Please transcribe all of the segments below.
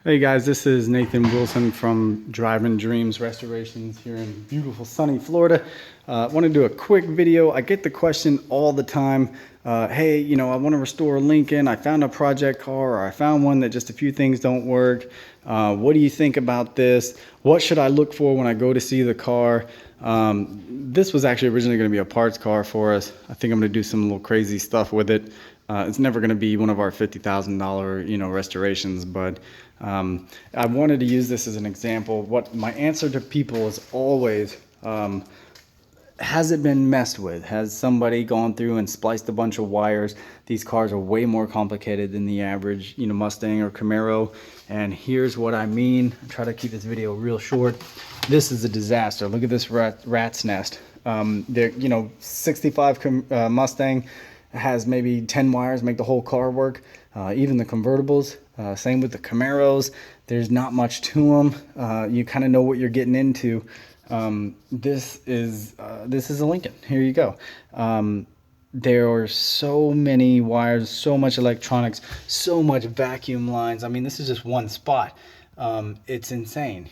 Hey guys, this is Nathan Wilson from Driving Dreams Restorations here in beautiful sunny Florida. I want to do a quick video. I get the question all the time, hey, I want to restore a Lincoln. I found a project car, or I found one that just a few things don't work. What do you think about this? What should I look for when I go to see the car? This was actually originally going to be a parts car for us. I think I'm going to do some little crazy stuff with it. It's never going to be one of our $50,000, restorations, but I wanted to use this as an example. What my answer to people is always, has it been messed with? Has somebody gone through and spliced a bunch of wires? These cars are way more complicated than the average, Mustang or Camaro. And here's what I mean. I try to keep this video real short. This is a disaster. Look at this rat's nest. 65 Mustang has maybe 10 wires make the whole car work. Even the convertibles, same with the Camaros. There's not much to them. You kind of know what you're getting into. This is a Lincoln. Here you go. There are so many wires, so much electronics, so much vacuum lines. I mean, this is just one spot. It's insane,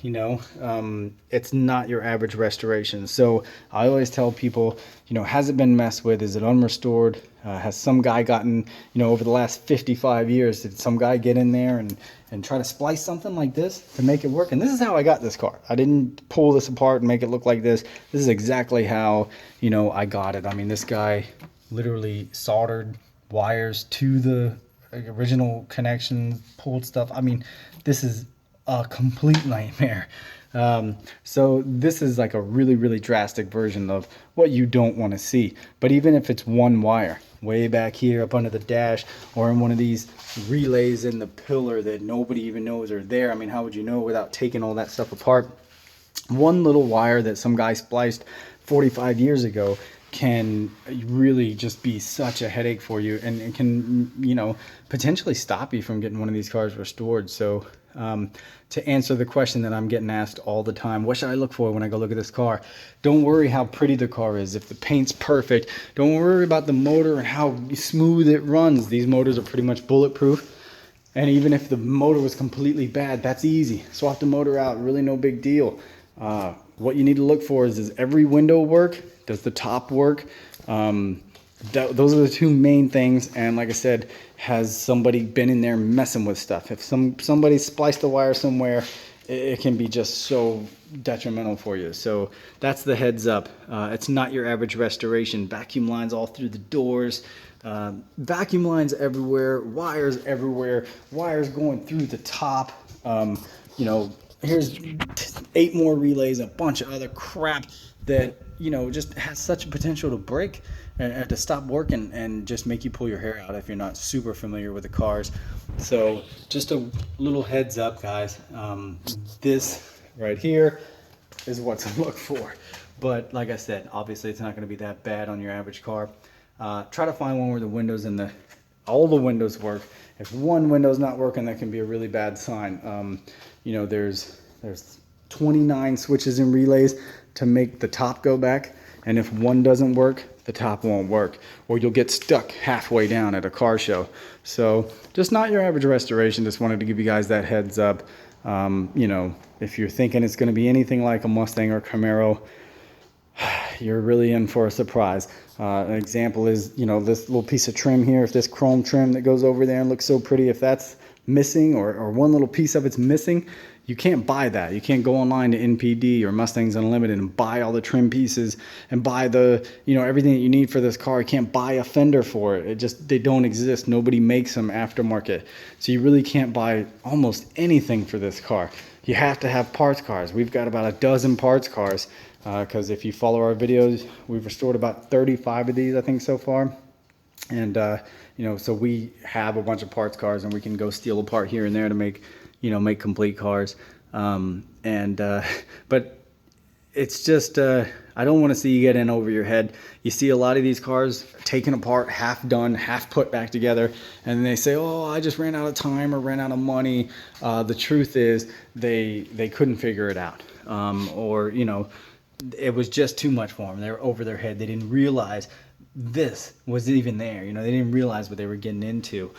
it's not your average restoration. So I always tell people, has it been messed with? Is it unrestored? Has some guy gotten, over the last 55 years, did some guy get in there and try to splice something like this to make it work? And this is how I got this car. I didn't pull this apart and make it look like this. This is exactly how, I got it. I mean, this guy literally soldered wires to the original connections, pulled stuff. I mean, this is a complete nightmare. So this is like a really, really drastic version of what you don't want to see. But even if it's one wire way back here up under the dash, or in one of these relays in the pillar that nobody even knows are there, I mean, how would you know without taking all that stuff apart? One little wire that some guy spliced 45 years ago can really just be such a headache for you, and it can, potentially stop you from getting one of these cars restored. So to answer the question that I'm getting asked all the time, what should I look for when I go look at this car? Don't worry how pretty the car is. If the paint's perfect, don't worry about the motor and how smooth it runs. These motors are pretty much bulletproof. And even if the motor was completely bad, that's easy. Swap the motor out, really no big deal. What you need to look for is, does every window work? Does the top work? Those are the two main things. And like I said, has somebody been in there messing with stuff? If somebody spliced a wire somewhere, it can be just so detrimental for you. So that's the heads up. It's not your average restoration. Vacuum lines all through the doors, vacuum lines everywhere, wires going through the top. Here's 8 more relays, a bunch of other crap that, just has such a potential to break and to stop working and just make you pull your hair out if you're not super familiar with the cars. So just a little heads up, guys. This right here is what to look for. But like I said, obviously it's not going to be that bad on your average car. Try to find one where the windows and all the windows work. If one window's not working, that can be a really bad sign. There's 29 switches and relays to make the top go back, and if one doesn't work, the top won't work, or you'll get stuck halfway down at a car show. So just not your average restoration. Just wanted to give you guys that heads up. If you're thinking it's going to be anything like a Mustang or Camaro, you're really in for a surprise. An example is, this little piece of trim here. If this chrome trim that goes over there and looks so pretty, if that's missing, or one little piece of it's missing, you can't buy that. You can't go online to NPD or Mustangs Unlimited and buy all the trim pieces and buy the, everything that you need for this car. You can't buy a fender for it. They don't exist. Nobody makes them aftermarket. So you really can't buy almost anything for this car. You have to have parts cars. We've got about a dozen parts cars, because if you follow our videos, we've restored about 35 of these, I think, so far. And, so we have a bunch of parts cars, and we can go steal a part here and there to make complete cars. But it's just, I don't want to see you get in over your head. You see a lot of these cars taken apart, half done, half put back together, and they say, oh, I just ran out of time or ran out of money. The truth is they couldn't figure it out. It was just too much for them. They were over their head. They didn't realize this was even there. They didn't realize what they were getting into.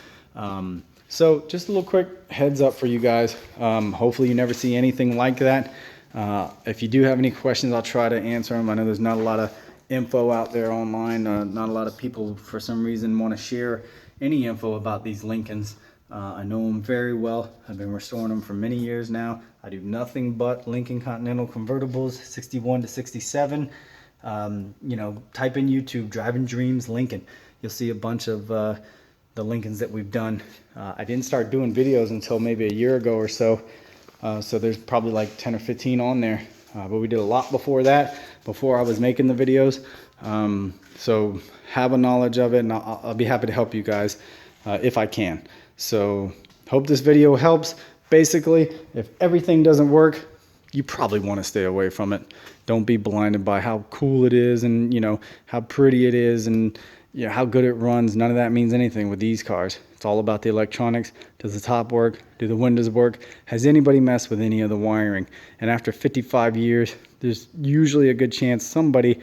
So just a little quick heads up for you guys. Hopefully you never see anything like that. If you do have any questions, I'll try to answer them. I know there's not a lot of info out there online. Not a lot of people for some reason want to share any info about these Lincolns. I know them very well. I've been restoring them for many years now. I do nothing but Lincoln Continental convertibles, 61 to 67. You know, type in YouTube, Driving Dreams Lincoln. You'll see a bunch of the Lincolns that we've done. I didn't start doing videos until maybe a year ago or so. So there's probably like 10 or 15 on there. But we did a lot before that, before I was making the videos. So have a knowledge of it, and I'll be happy to help you guys if I can. So hope this video helps. Basically, if everything doesn't work, you probably want to stay away from it. Don't be blinded by how cool it is and, you know, how pretty it is and, you know, how good it runs. None of that means anything with these cars. It's all about the electronics. Does the top work? Do the windows work? Has anybody messed with any of the wiring? And after 55 years, there's usually a good chance somebody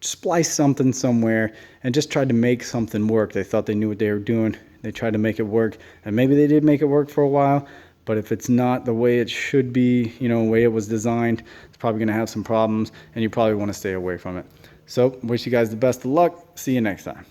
spliced something somewhere and just tried to make something work. They thought they knew what they were doing. They tried to make it work, and maybe they did make it work for a while, but if it's not the way it should be, you know, the way it was designed, it's probably going to have some problems, and you probably want to stay away from it. So wish you guys the best of luck. See you next time.